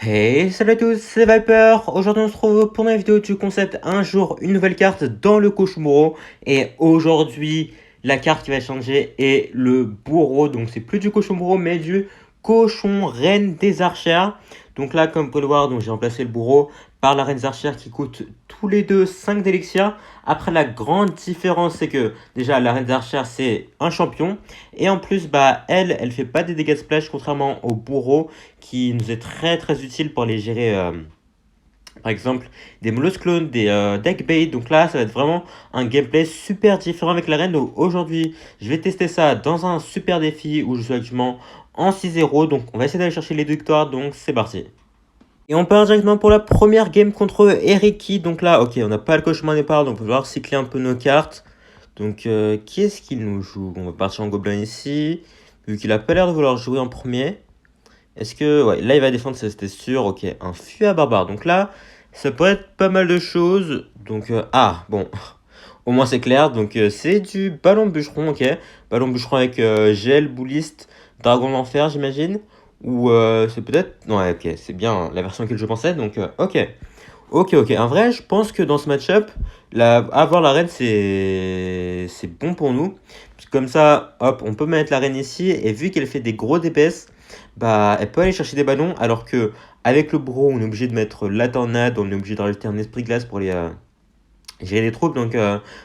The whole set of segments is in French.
Hey, salut à tous, c'est Viper. Aujourd'hui, on se retrouve pour une vidéo du concept un jour, une nouvelle carte dans le cochon bourreau. Et aujourd'hui, la carte qui va changer est le bourreau. Donc, c'est plus du cochon bourreau, mais du cochon reine des archères. Donc là, comme vous pouvez le voir, donc j'ai remplacé le bourreau par la reine des archères qui coûte tous les deux 5 d'élixir. Après, la grande différence, c'est que déjà, la reine des archères, c'est un champion. Et en plus, bah, elle fait pas des dégâts de splash, contrairement au bourreau qui nous est très très utile pour aller gérer par exemple des molosses clones, des deck bait. Donc là, ça va être vraiment un gameplay super différent avec la reine. Donc aujourd'hui, je vais tester ça dans un super défi où je suis actuellement en 6-0. Donc on va essayer d'aller chercher les 2 victoires. Donc c'est parti. Et on part directement pour la première game contre Eriki. Donc là, ok, on n'a pas le cauchemar au départ, donc on va falloir cycler un peu nos cartes. Donc qui est-ce qu'il nous joue? On va partir en gobelin ici, vu qu'il a pas l'air de vouloir jouer en premier. Est-ce que... Ouais, là, il va défendre, ça, c'était sûr. Ok, un fusil à barbare. Donc là, ça pourrait être pas mal de choses. Donc, ah, bon. Au moins, c'est clair. Donc, c'est du ballon bûcheron, ok. Ballon bûcheron avec gel, bouliste, dragon d'enfer, j'imagine. Ou c'est peut-être... Ouais, ok, c'est bien la version que je pensais. Donc, ok. Ok, ok. En vrai, je pense que dans ce match-up, avoir la reine, c'est bon pour nous. Parce que comme ça, hop, on peut mettre la reine ici. Et vu qu'elle fait des gros DPS, bah, elle peut aller chercher des ballons. Alors que avec le bro, on est obligé de mettre la tornade. On est obligé de rajouter un esprit glace pour les gérer les troupes. Donc,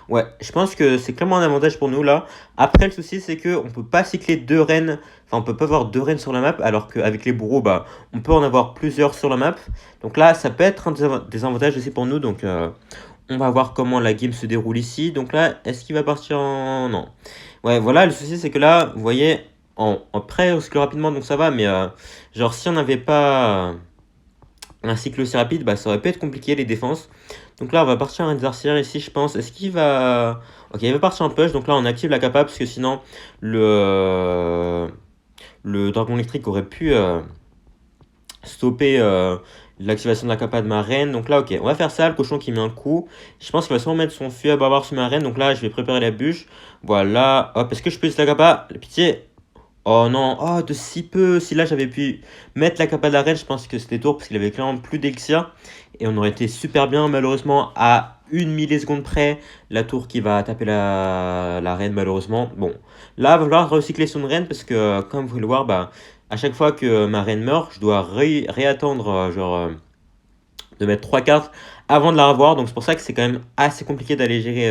ouais, je pense que c'est clairement un avantage pour nous là. Après, le souci, c'est qu'on peut pas cycler 2 reines. Enfin, on peut pas avoir 2 reines sur la map. Alors qu'avec les bourreaux, bah, on peut en avoir plusieurs sur la map. Donc là, ça peut être un des avantages aussi pour nous. Donc, on va voir comment la game se déroule ici. Donc là, est-ce qu'il va partir en... Non. Ouais, voilà, le souci, c'est que là, vous voyez, en prêt, on cycle rapidement, donc ça va. Mais genre, si on n'avait pas un cycle aussi rapide, bah, ça aurait pu être compliqué, les défenses. Donc là, on va partir en arcières ici, je pense. Est-ce qu'il va... Ok, il va partir en push. Donc là, on active la capa, parce que sinon, le dragon électrique aurait pu stopper l'activation de la capa de ma reine. Donc là, ok, on va faire ça. Le cochon qui met un coup. Je pense qu'il va sûrement mettre son feu à barbare sur ma reine. Donc là, je vais préparer la bûche. Voilà. Hop, est-ce que je peux utiliser la capa? Pitié. Oh non, oh de si peu. Si là j'avais pu mettre la capa de la reine, je pense que c'était tour parce qu'il avait clairement plus d'élixir. Et on aurait été super bien, malheureusement, à une milliseconde près. La tour qui va taper la reine, malheureusement. Bon, là, il va falloir recycler son reine parce que, comme vous pouvez le voir, bah, à chaque fois que ma reine meurt, je dois réattendre, de mettre 3 cartes avant de la revoir. Donc c'est pour ça que c'est quand même assez compliqué d'aller gérer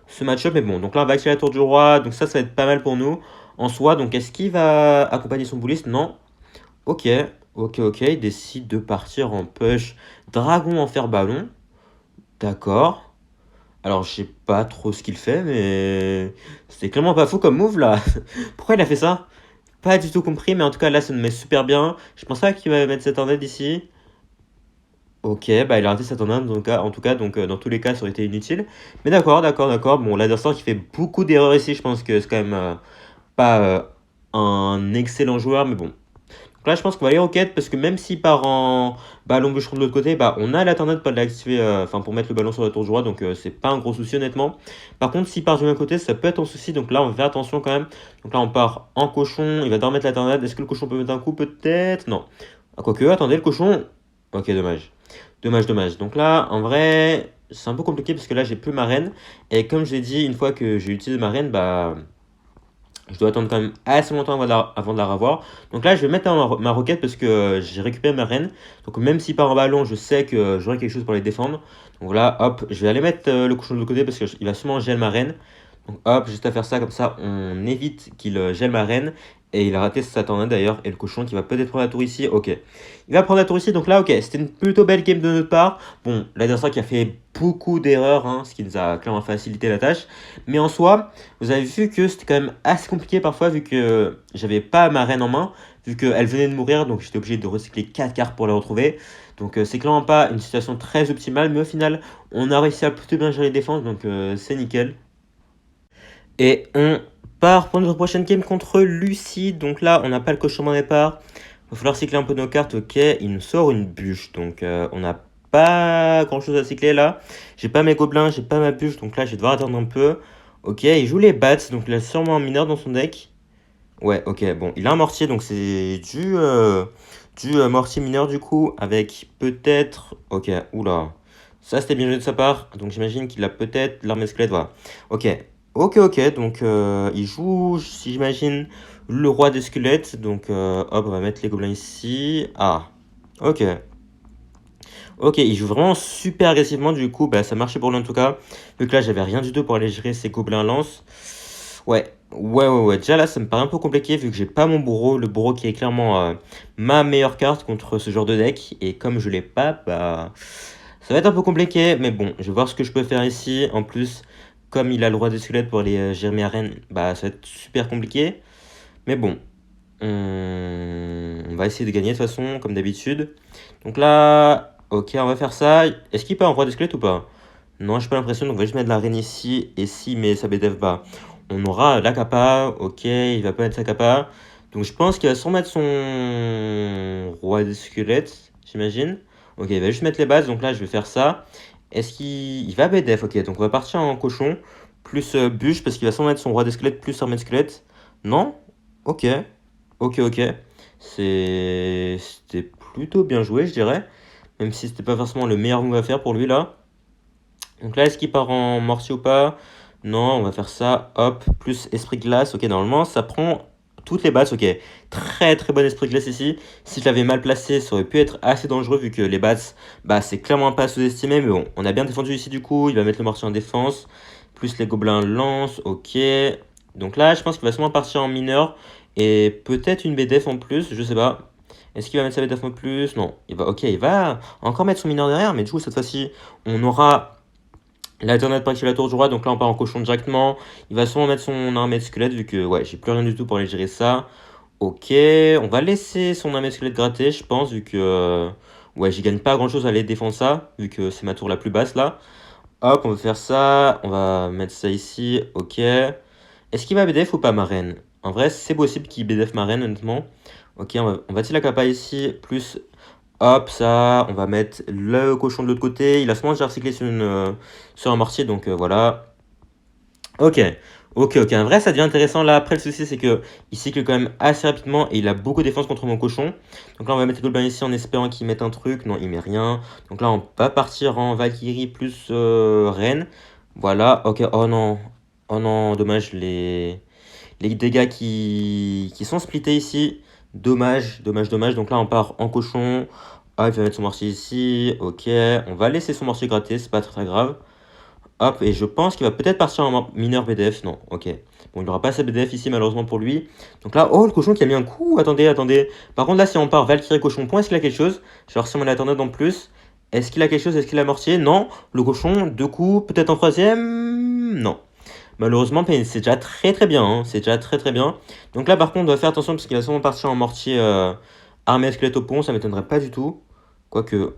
ce match-up. Mais bon, donc là on va activer la tour du roi. Donc ça va être pas mal pour nous en soi. Donc est-ce qu'il va accompagner son bouliste? Non. Ok, ok, ok. Il décide de partir en push dragon en fer ballon. D'accord. Alors je sais pas trop ce qu'il fait, mais c'est clairement pas fou comme move là. Pourquoi il a fait ça? Pas du tout compris, mais en tout cas là ça me met super bien. Je pense pas qu'il va mettre cette tornade ici. Ok, bah il a raté sa tornade en tout cas, donc dans tous les cas ça aurait été inutile. Mais d'accord, d'accord, d'accord. Bon, l'adversaire qui fait beaucoup d'erreurs ici, je pense que c'est quand même pas un excellent joueur, mais bon. Donc là je pense qu'on va aller roquette parce que même s'il part en ballon bûcheron de l'autre côté, bah on a la tornade pour l'activer, enfin pour mettre le ballon sur la tour du roi, donc c'est pas un gros souci honnêtement. Par contre, s'il part du même côté, ça peut être un souci, donc là on va faire attention quand même. Donc là on part en cochon, il va devoir mettre la tornade. Est-ce que le cochon peut mettre un coup? Peut-être? Non. Ah, quoique, attendez, le cochon. Ok, dommage. Dommage, dommage. Donc là, en vrai, c'est un peu compliqué parce que là, j'ai plus ma reine. Et comme je l'ai dit, une fois que j'ai utilisé ma reine, bah, je dois attendre quand même assez longtemps avant de la revoir. Donc là, je vais mettre ma roquette parce que j'ai récupéré ma reine. Donc même s'il part en ballon, je sais que j'aurai quelque chose pour les défendre. Donc là, hop, je vais aller mettre le cochon de l'autre côté parce qu'il va sûrement gel ma reine. Donc hop, juste à faire ça, comme ça, on évite qu'il gèle ma reine. Et il a raté sa tornade d'ailleurs. Et le cochon qui va peut-être prendre la tour ici. Ok. Il va prendre la tour ici. Donc là, ok, c'était une plutôt belle game de notre part. Bon, l'adversaire qui a fait beaucoup d'erreurs, hein, ce qui nous a clairement facilité la tâche. Mais en soi, vous avez vu que c'était quand même assez compliqué parfois vu que j'avais pas ma reine en main. Vu qu'elle venait de mourir. Donc j'étais obligé de recycler 4 cartes pour la retrouver. Donc c'est clairement pas une situation très optimale. Mais au final, on a réussi à plutôt bien gérer les défenses. Donc c'est nickel. Et on part pour notre prochaine game contre Lucie. Donc là, on n'a pas le cochon au départ. Il va falloir cycler un peu nos cartes. Ok, il nous sort une bûche. Donc on n'a pas grand chose à cycler là. J'ai pas mes gobelins, j'ai pas ma bûche. Donc là, je vais devoir attendre un peu. Ok, il joue les bats. Donc il a sûrement un mineur dans son deck. Ouais, ok, bon, il a un mortier. Donc c'est du mortier mineur du coup, avec peut-être... Ok, oula. Ça c'était bien joué de sa part, donc j'imagine qu'il a peut-être l'armée squelette, voilà. Ok, ok, donc il joue, si j'imagine, le roi des squelettes, donc hop, on va mettre les gobelins ici. Ah, ok. Ok, il joue vraiment super agressivement, du coup, bah, ça marchait pour lui en tout cas. Vu que là, j'avais rien du tout pour aller gérer ses gobelins lance. Ouais. Déjà là, ça me paraît un peu compliqué vu que j'ai pas mon bourreau. Le bourreau qui est clairement ma meilleure carte contre ce genre de deck. Et comme je l'ai pas, bah, ça va être un peu compliqué. Mais bon, je vais voir ce que je peux faire ici. En plus, comme il a le roi des squelettes pour aller gérer mes arènes, bah, ça va être super compliqué. Mais bon, on va essayer de gagner de toute façon, comme d'habitude. Donc là, ok, on va faire ça. Est-ce qu'il peut un roi des squelettes ou pas? Non, j'ai pas l'impression, donc on va juste mettre la reine ici. Et si met sa BDF bas, on aura la capa. Ok, il va pas mettre sa capa. Donc je pense qu'il va sûrement mettre son roi des squelettes, j'imagine. Ok, il va juste mettre les bases, donc là je vais faire ça. Est-ce qu'il va BDF? Ok, donc on va partir en cochon. Plus bûche, parce qu'il va sûrement mettre son roi des squelettes plus armée de squelettes. Non? Ok. Ok. C'était plutôt bien joué, je dirais. Même si c'était pas forcément le meilleur move à faire pour lui là. Donc là, est-ce qu'il part en mortier ou pas? Non, on va faire ça. Hop, plus esprit glace. Ok, normalement, ça prend toutes les bases. Ok, très bon esprit glace ici. Si je l'avais mal placé, ça aurait pu être assez dangereux vu que les bases, bah, c'est clairement pas sous-estimé. Mais bon, on a bien défendu ici du coup. Il va mettre le mortier en défense. Plus les gobelins lance. Ok. Donc là, je pense qu'il va sûrement partir en mineur. Et peut-être une BDF en plus, je sais pas. Est-ce qu'il va mettre sa BDF en plus? Non. Ok, il va encore mettre son mineur derrière. Mais du coup, cette fois-ci, on aura l'alternate par la tour du roi, donc là on part en cochon directement. Il va sûrement mettre son armée de squelette vu que ouais, j'ai plus rien du tout pour aller gérer ça. Ok, on va laisser son armée de squelette gratter, je pense, vu que ouais, j'y gagne pas grand chose à aller défendre ça, vu que c'est ma tour la plus basse là. Hop, on va faire ça, on va mettre ça ici, ok. Est-ce qu'il va BDF ou pas ma reine? En vrai, c'est possible qu'il BDF ma reine, honnêtement. Ok, on va tirer la capa ici, plus hop, ça, on va mettre le cochon de l'autre côté. Il a sûrement déjà recyclé sur un mortier, donc voilà. Ok, ok. En vrai, ça devient intéressant. Là, après, le souci, c'est que il cycle quand même assez rapidement et il a beaucoup de défense contre mon cochon. Donc là, on va mettre le Goldberg ici en espérant qu'il mette un truc. Non, il met rien. Donc là, on va partir en Valkyrie plus Reine. Voilà, ok. Oh non, dommage, les dégâts qui sont splittés ici. Dommage. Donc là, on part en cochon. Ah, il va mettre son mortier ici. Ok, on va laisser son mortier gratter, c'est pas très grave. Hop, et je pense qu'il va peut-être partir en mineur BDF. Non, ok. Bon, il n'aura pas sa BDF ici, malheureusement pour lui. Donc là, oh, le cochon qui a mis un coup. Attendez. Par contre, là, si on part Valkyrie cochon point, est-ce qu'il a quelque chose? Je vais reçu mon alternate en plus. Est-ce qu'il a quelque chose? Est-ce qu'il a mortier? Non. Le cochon, deux coups, peut-être en troisième? Non. Malheureusement, mais c'est déjà très bien, hein. C'est déjà très bien. Donc là, par contre, on doit faire attention parce qu'il va sûrement partir en mortier armé à squelette au pont. Ça m'étonnerait pas du tout. Quoique,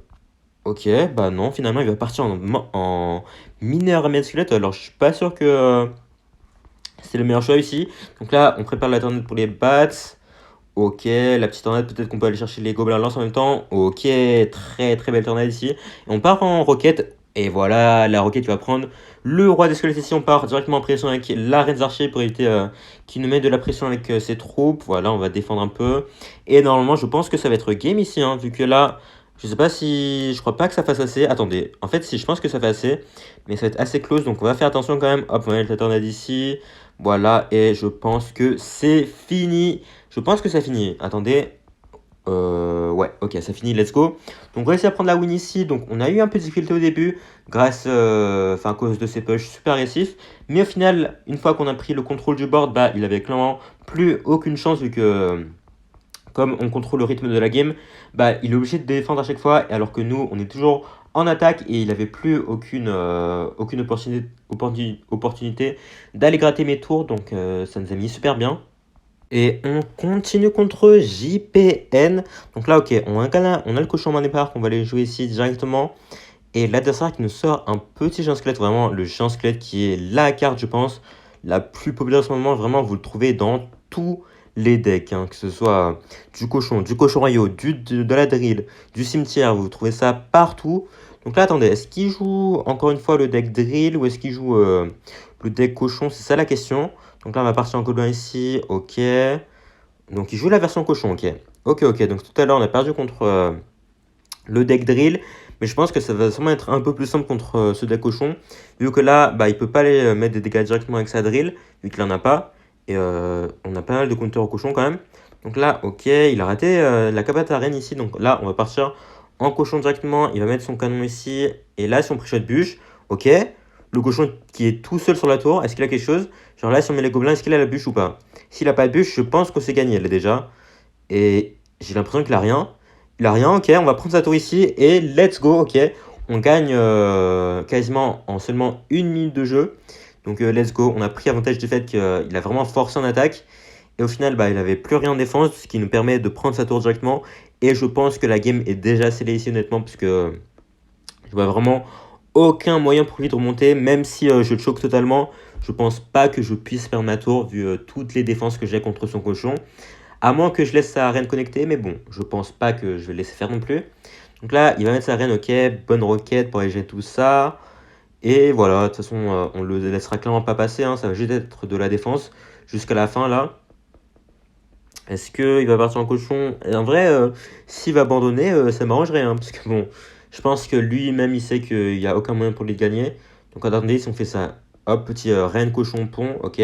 ok, bah non, finalement, il va partir en mineur armé à squelette. Alors, je suis pas sûr que c'est le meilleur choix ici. Donc là, on prépare la tornade pour les bats. Ok, la petite tornade, peut-être qu'on peut aller chercher les gobelins lance en même temps. Ok, très belle tornade ici. Et on part en roquette. Et voilà, la roquette qui va prendre le roi des squelettes ici. On part directement en pression avec la reine des archers pour éviter qu'il nous mette de la pression avec ses troupes. Voilà, on va défendre un peu. Et normalement, je pense que ça va être game ici, hein, vu que là, je sais pas si... Je crois pas que ça fasse assez. Attendez, en fait, si, je pense que ça fait assez. Mais ça va être assez close, donc on va faire attention quand même. Hop, on va mettre la tornade ici. Voilà, et je pense que c'est fini. Je pense que ça finit. Attendez. Ouais, ok, ça finit, let's go. Donc on va essayer de prendre la win ici. Donc on a eu un peu de difficulté au début, grâce, à cause de ces pushs super agressifs. Mais au final, une fois qu'on a pris le contrôle du board, bah il avait clairement plus aucune chance vu que, comme on contrôle le rythme de la game, bah il est obligé de défendre à chaque fois. Alors que nous, on est toujours en attaque et il avait plus aucune opportunité d'aller gratter mes tours. Donc ça nous a mis super bien. Et on continue contre JPN. Donc là, ok, on a le cochon main départ qu'on va aller jouer ici directement. Et l'adversaire qui nous sort un petit géant squelette, vraiment le géant squelette qui est la carte, je pense, la plus populaire en ce moment. Vraiment, vous le trouvez dans tous les decks, hein, que ce soit du cochon royaux, de la drill, du cimetière, vous trouvez ça partout. Donc là, attendez, est-ce qu'il joue encore une fois le deck drill ou est-ce qu'il joue le deck cochon? C'est ça la question. Donc là, on va partir en gobelin ici, ok. Donc il joue la version cochon, ok. Ok, ok, donc tout à l'heure on a perdu contre le deck drill, mais je pense que ça va sûrement être un peu plus simple contre ce deck cochon, vu que là, bah, il peut pas aller mettre des dégâts directement avec sa drill, vu qu'il en a pas, et on a pas mal de counters au cochon quand même. Donc là, ok, il a raté la cabane à reine ici, donc là, on va partir en cochon directement, il va mettre son canon ici, et là, si on pré-shot bûche, ok, le cochon qui est tout seul sur la tour, est-ce qu'il a quelque chose? Genre là, si on met les gobelins, est-ce qu'il a la bûche ou pas? S'il a pas de bûche, je pense que c'est gagné, là déjà. Et j'ai l'impression qu'il a rien. Il a rien, ok, on va prendre sa tour ici et let's go, ok. On gagne quasiment en seulement 1 minute de jeu. Donc let's go, on a pris avantage du fait qu'il a vraiment forcé en attaque. Et au final, bah, il n'avait plus rien en défense, ce qui nous permet de prendre sa tour directement. Et je pense que la game est déjà scellée ici honnêtement, parce que je vois vraiment aucun moyen pour lui de remonter, même si je le choque totalement. Je pense pas que je puisse perdre ma tour, vu toutes les défenses que j'ai contre son cochon. À moins que je laisse sa reine connectée, mais bon, je pense pas que je vais le laisser faire non plus. Donc là, il va mettre sa reine, ok, bonne roquette pour aller gérer tout ça. Et voilà, de toute façon, on le laissera clairement pas passer, hein, ça va juste être de la défense jusqu'à la fin là. Est-ce qu'il va partir en cochon? Et en vrai, s'il va abandonner, ça m'arrangerait, hein, parce que bon, je pense que lui-même il sait qu'il n'y a aucun moyen pour lui de gagner. Donc attendez, si on fait ça, hop, petit reine cochon pont, ok.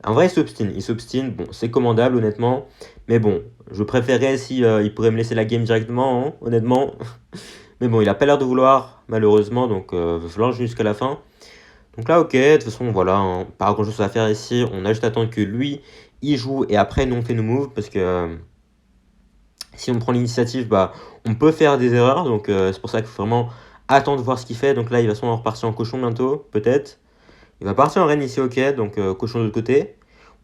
En vrai, il s'obstine, bon, c'est commandable honnêtement, mais bon, je préférerais si il pourrait me laisser la game directement, hein, honnêtement. Mais bon, il a pas l'air de vouloir, malheureusement, donc va falloir jouer jusqu'à la fin. Donc là, ok, de toute façon, voilà, hein, pas grand chose à faire ici. On a juste à attendre que lui, il joue et après, nous, on fait nos moves parce que si on prend l'initiative, bah, on peut faire des erreurs. Donc c'est pour ça qu'il faut vraiment attendre de voir ce qu'il fait. Donc là, il va sûrement repartir en cochon bientôt, peut-être. Il va partir en reine ici, ok, donc cochon de l'autre côté.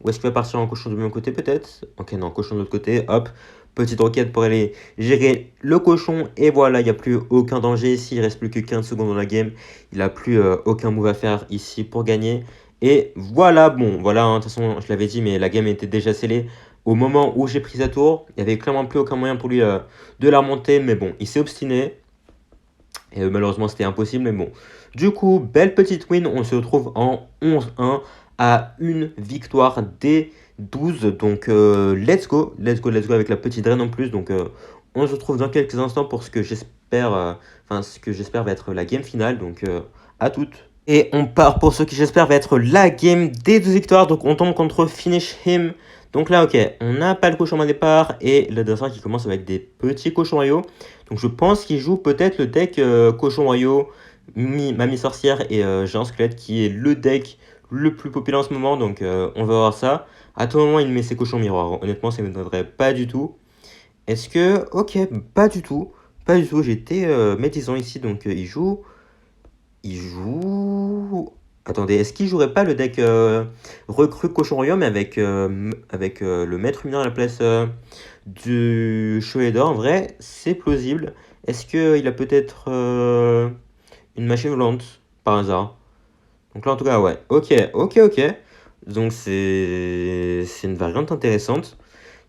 Ou est-ce qu'il va partir en cochon de mon côté, peut-être? Ok, non, cochon de l'autre côté, hop. Petite roquette pour aller gérer le cochon. Et voilà, il n'y a plus aucun danger ici. Il reste plus que 15 secondes dans la game. Il n'a plus aucun move à faire ici pour gagner. Et voilà, bon, voilà, hein, de toute façon, je l'avais dit, mais la game était déjà scellée. Au moment où j'ai pris sa tour, il n'y avait clairement plus aucun moyen pour lui de la remonter. Mais bon, il s'est obstiné. Et malheureusement, c'était impossible, mais bon. Du coup, belle petite win. On se retrouve en 11-1 à une victoire des 12. Donc, let's go. Let's go, let's go avec la petite draine en plus. Donc, on se retrouve dans quelques instants pour ce que j'espère ce que j'espère va être la game finale. Donc, à toutes. Et on part pour ce qui j'espère va être la game des 12 victoires. Donc on tombe contre Finish Him. Donc là, ok, on n'a pas le cochon au départ. Et l'adversaire qui commence avec des petits cochons royaux. Donc je pense qu'il joue peut-être le deck cochon royaux, mamie sorcière et géant squelette qui est le deck le plus populaire en ce moment. Donc on va voir ça. À tout moment, il met ses cochons miroirs. Honnêtement, ça ne m'étonnerait pas du tout. Est-ce que... Ok, pas du tout. Pas du tout. J'étais médisant ici. Donc il joue... Il joue... Attendez, est-ce qu'il jouerait pas le deck recrue Cochon Royaume avec, le maître mineur à la place du Chevalier d'Or? En vrai, c'est plausible. Est-ce qu'il a peut-être une machine volante par hasard? Donc là, en tout cas, ouais. Ok, ok, ok. Donc c'est une variante intéressante.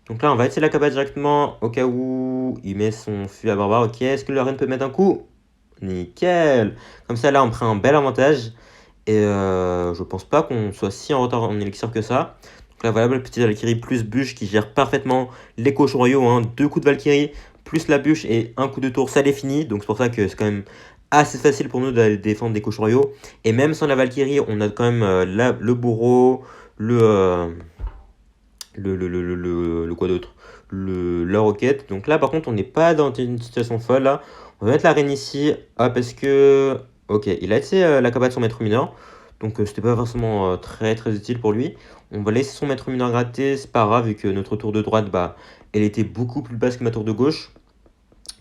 Donc là, on va essayer la cabane directement au cas où il met son fusil à barbare. Ok, est-ce que le reine peut mettre un coup? Nickel. Comme ça, là, on prend un bel avantage. Et je pense pas qu'on soit si en retard en élixir que ça. Donc là, voilà le petit Valkyrie plus bûche qui gère parfaitement les cochons royaux, hein. 2 coups de Valkyrie plus la bûche et un coup de tour, ça les finit. Donc c'est pour ça que c'est quand même assez facile pour nous d'aller défendre des cochons royaux. Et même sans la Valkyrie, on a quand même le bourreau, le quoi d'autre? La roquette. Donc là, par contre, on n'est pas dans une situation folle là. On va mettre la reine ici. Ah, parce que. Ok, il a laissé la cabane de son maître mineur. Donc c'était pas forcément très très utile pour lui. On va laisser son maître mineur gratter. C'est pas grave, vu que notre tour de droite, bah, elle était beaucoup plus basse que ma tour de gauche.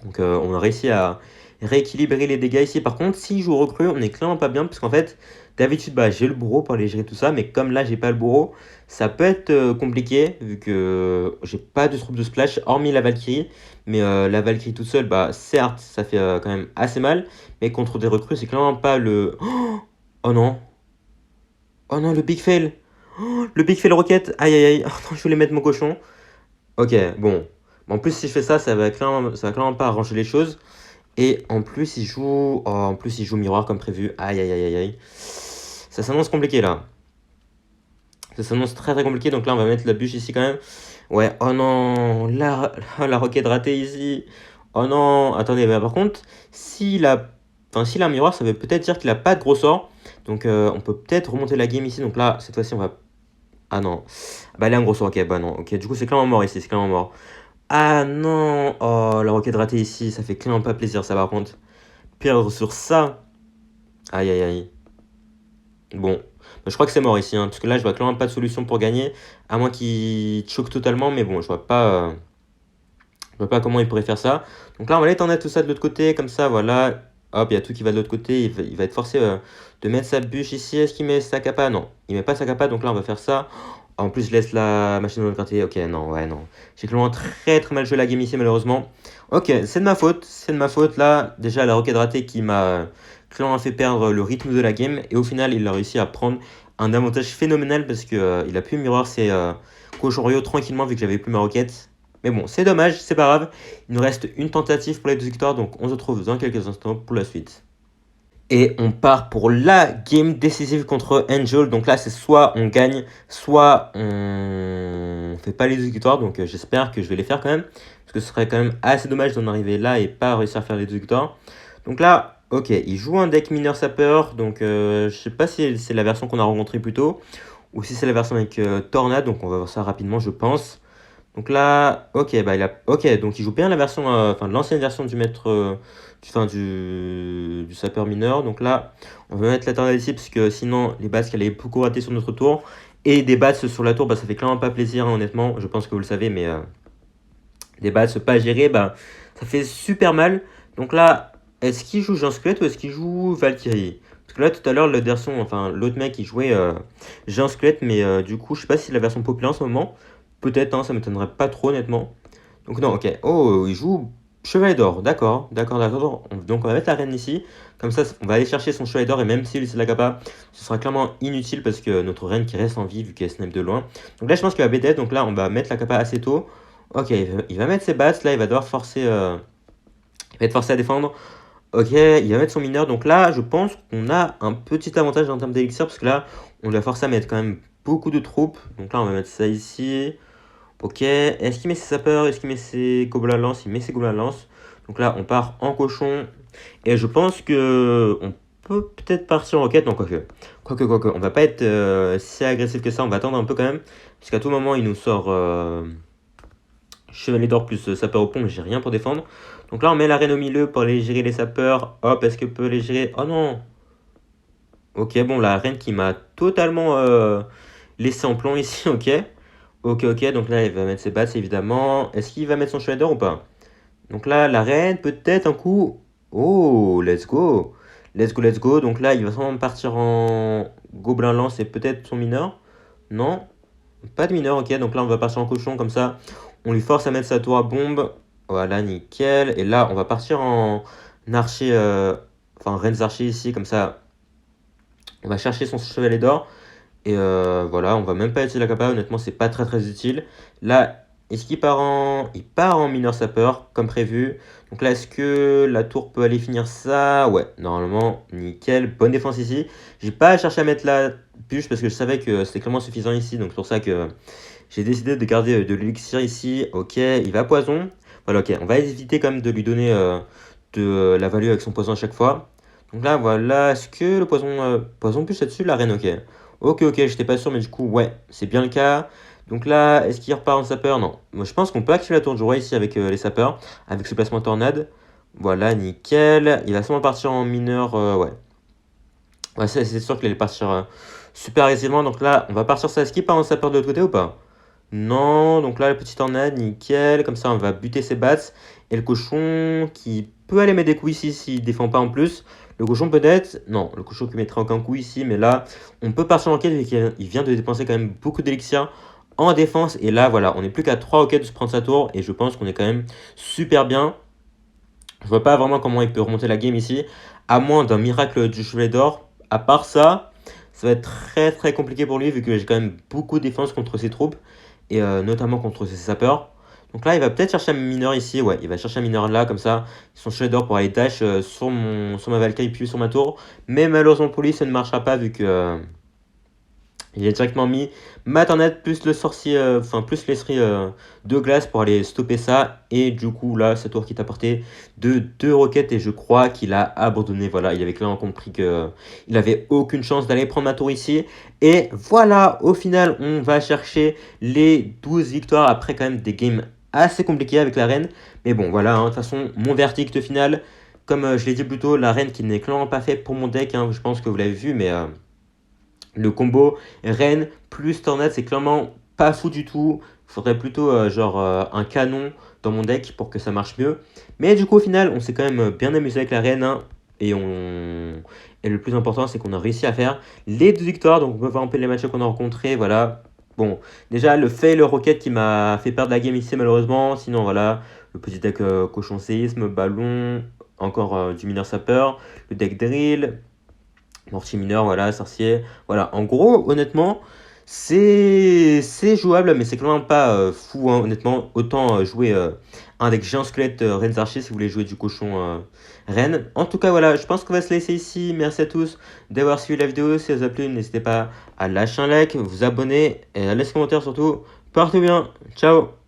Donc on a réussi à rééquilibrer les dégâts ici. Par contre, si je joue recrue, on est clairement pas bien. Parce qu'en fait, d'habitude, bah, j'ai le bourreau pour aller gérer tout ça. Mais comme là, j'ai pas le bourreau, ça peut être compliqué. Vu que j'ai pas de troupe de splash, hormis la Valkyrie. Mais la Valkyrie toute seule, bah, certes, ça fait quand même assez mal. Mais contre des recrues, c'est clairement pas le... Oh non. Oh non, le big fail. Oh, le big fail rocket. Aïe aïe aïe. Oh non, je voulais mettre mon cochon. Ok, bon. En plus, si je fais ça, ça va clairement pas arranger les choses. Et en plus, il joue miroir comme prévu. Aïe, aïe, aïe, aïe, aïe. Ça s'annonce compliqué, là. Ça s'annonce très, très compliqué. Donc là, on va mettre la bûche ici, quand même. Ouais, oh non, la roquette ratée ici. Oh non, attendez, bah, par contre, s'il a un miroir, ça veut peut-être dire qu'il a pas de gros sort. Donc on peut peut-être remonter la game ici. Donc là, cette fois-ci, on va. Ah non. Bah, il a un gros sort, ok, bah non. Ok, du coup, c'est clairement mort ici, c'est clairement mort. Ah non, oh, la roquette ratée ici, ça fait clairement pas plaisir, ça par contre. Perdre sur ça. Aïe, aïe, aïe. Bon, bah, je crois que c'est mort ici, hein, parce que là, je vois clairement pas de solution pour gagner. À moins qu'il choque totalement, mais bon, je vois pas comment il pourrait faire ça. Donc là, on va aller étendre tout ça de l'autre côté, comme ça, voilà. Hop, il y a tout qui va de l'autre côté. Il va être forcé de mettre sa bûche ici. Est-ce qu'il met sa capa? Non, il met pas sa capa. Donc là, on va faire ça. En plus, je laisse la machine de l'autre côté. Ok, non, ouais, non. J'ai clairement très très mal joué la game ici, malheureusement. Ok, c'est de ma faute. C'est de ma faute. Là, déjà, la roquette ratée qui m'a clairement fait perdre le rythme de la game. Et au final, il a réussi à prendre un avantage phénoménal parce que il a pu miroir ses cochons royaux tranquillement vu que j'avais plus ma roquette. Mais bon, c'est dommage, c'est pas grave. Il nous reste une tentative pour les deux victoires, donc on se retrouve dans quelques instants pour la suite. Et on part pour la game décisive contre Angel. Donc là, c'est soit on gagne, soit on fait pas les deux victoires. Donc j'espère que je vais les faire quand même. Parce que ce serait quand même assez dommage d'en arriver là et pas réussir à faire les deux victoires. Donc là, ok, il joue un deck mineur sapeur. Donc je sais pas si c'est la version qu'on a rencontrée plus tôt. Ou si c'est la version avec Tornade. Donc on va voir ça rapidement, je pense. Donc là, ok, bah ok, donc il joue bien la version, enfin l'ancienne version du maître, du sapeur mineur. Donc là, on va mettre la tornade ici parce que sinon les bats qu'elle est beaucoup rater sur notre tour et des bats sur la tour, bah ça fait clairement pas plaisir, hein, honnêtement. Je pense que vous le savez, mais des bats pas gérés, bah ça fait super mal. Donc là, est-ce qu'il joue Jean Squelette ou est-ce qu'il joue Valkyrie? Parce que là, tout à l'heure, l'autre version, enfin l'autre mec, il jouait Jean Squelette, mais du coup, je sais pas si c'est la version populaire en ce moment. Peut-être, hein, ça m'étonnerait pas trop, honnêtement. Donc non, ok. Oh, il joue Chevalet d'or. D'accord, d'accord, d'accord. Donc on va mettre la reine ici. Comme ça, on va aller chercher son chevalet d'or. Et même s'il c'est de la capa, ce sera clairement inutile parce que notre reine qui reste en vie vu qu'elle snipe de loin. Donc là, je pense qu'il va BDF. Donc là, on va mettre la capa assez tôt. Ok, il va mettre ses bats. Là, il va devoir forcer. Il va être forcé à défendre. Ok, il va mettre son mineur. Donc là, je pense qu'on a un petit avantage en termes d'élixir. Parce que là, on va forcer à mettre quand même beaucoup de troupes. Donc là, on va mettre ça ici. Ok, est-ce qu'il met ses sapeurs? Est-ce qu'il met ses gobelins lance? Il met ses gobelins lance. Donc là, on part en cochon. Et je pense que on peut peut-être partir en roquette. Non, quoique. On va pas être si agressif que ça. On va attendre un peu quand même. Parce qu'à tout moment, il nous sort chevalier d'or plus sapeur au pont. J'ai rien pour défendre. Donc là, on met la reine au milieu pour aller gérer les sapeurs. Hop, est-ce que peut les gérer? Oh non! Ok, bon, la reine qui m'a totalement laissé en plomb ici. Ok. Ok, donc là, il va mettre ses bats, évidemment. Est-ce qu'il va mettre son cheval d'or ou pas? Donc là, la reine, peut-être un coup. Oh, let's go. Let's go. Donc là, il va sûrement partir en gobelin lance et peut-être son mineur. Non, pas de mineur, ok. Donc là, on va partir en cochon, comme ça. On lui force à mettre sa tour à bombe. Voilà, nickel. Et là, on va partir en archer, enfin, reine archer ici, comme ça. On va chercher son chevalet d'or. Et voilà, on va même pas utiliser la capa, honnêtement, c'est pas très très utile. Là, est-ce qu'il part en. Il part en mineur sapeur, comme prévu. Donc là, est-ce que la tour peut aller finir ça? Ouais, normalement, nickel. Bonne défense ici. J'ai pas cherché à mettre la bûche parce que je savais que c'était clairement suffisant ici. Donc c'est pour ça que j'ai décidé de garder de l'élixir ici. Ok, il va poison. Voilà, ok, on va éviter quand même de lui donner de la value avec son poison à chaque fois. Donc là, voilà, est-ce que le poison. Poison bûche là-dessus? La reine, ok. Ok, j'étais pas sûr, mais du coup, ouais, c'est bien le cas. Donc là, est-ce qu'il repart en sapeur? Non. Moi, je pense qu'on peut activer la tour du roi ici avec les sapeurs, avec ce placement tornade. Voilà, nickel. Il va sûrement partir en mineur, ouais. Ouais, c'est sûr qu'il allait partir super agressivement. Donc là, on va partir ça. Est-ce qu'il part en sapeur de l'autre côté ou pas? Non. Donc là, la petite tornade, nickel. Comme ça, on va buter ses bats. Et le cochon qui peut aller mettre des coups ici s'il défend pas en plus. Le cochon peut-être. Non, le cochon qui mettra aucun coup ici. Mais là, on peut partir en quête vu qu'il vient de dépenser quand même beaucoup d'élixir en défense. Et là, voilà, on n'est plus qu'à 3 roquettes de se prendre sa tour. Et je pense qu'on est quand même super bien. Je vois pas vraiment comment il peut remonter la game ici. À moins d'un miracle du chevalet d'or. À part ça, ça va être très très compliqué pour lui vu que j'ai quand même beaucoup de défense contre ses troupes. Et notamment contre ses sapeurs. Donc là, il va peut-être chercher un mineur ici. Ouais, il va chercher un mineur là, comme ça. Son chevalet d'or pour aller dash sur ma Valkyrie puis sur ma tour. Mais malheureusement pour lui, ça ne marchera pas vu que Il a directement mis Maternette plus le sorcier, enfin plus l'esprit de glace pour aller stopper ça. Et du coup, là, ce tour qui t'a porté de 2 roquettes et je crois qu'il a abandonné. Voilà, il avait clairement compris que il avait aucune chance d'aller prendre ma tour ici. Et voilà, au final, on va chercher les 12 victoires après quand même des games assez compliqués avec la reine. Mais bon, voilà, hein, de toute façon, mon verdict final, comme je l'ai dit plus tôt, la reine qui n'est clairement pas faite pour mon deck, hein, je pense que vous l'avez vu, mais le combo reine plus tornade, c'est clairement pas fou du tout. Il faudrait plutôt genre un canon dans mon deck pour que ça marche mieux. Mais du coup, au final, on s'est quand même bien amusé avec la reine, hein, et et le plus important, c'est qu'on a réussi à faire les 2 victoires. Donc, on peut voir un peu les matchs qu'on a rencontrés. Voilà. Bon, déjà, le fail le rocket qui m'a fait perdre la game ici, malheureusement. Sinon, voilà, le petit deck cochon séisme, ballon, encore du mineur sapeur, le deck drill. Mortier mineur, voilà, sorcier. Voilà, en gros, honnêtement, c'est jouable, mais c'est clairement pas fou, hein, honnêtement. Autant jouer un deck géant squelette Rennes Archer si vous voulez jouer du cochon Rennes. En tout cas, voilà, je pense qu'on va se laisser ici. Merci à tous d'avoir suivi la vidéo. Si ça vous a plu, n'hésitez pas à lâcher un like, vous abonner et à laisser un commentaire surtout. Portez bien. Ciao!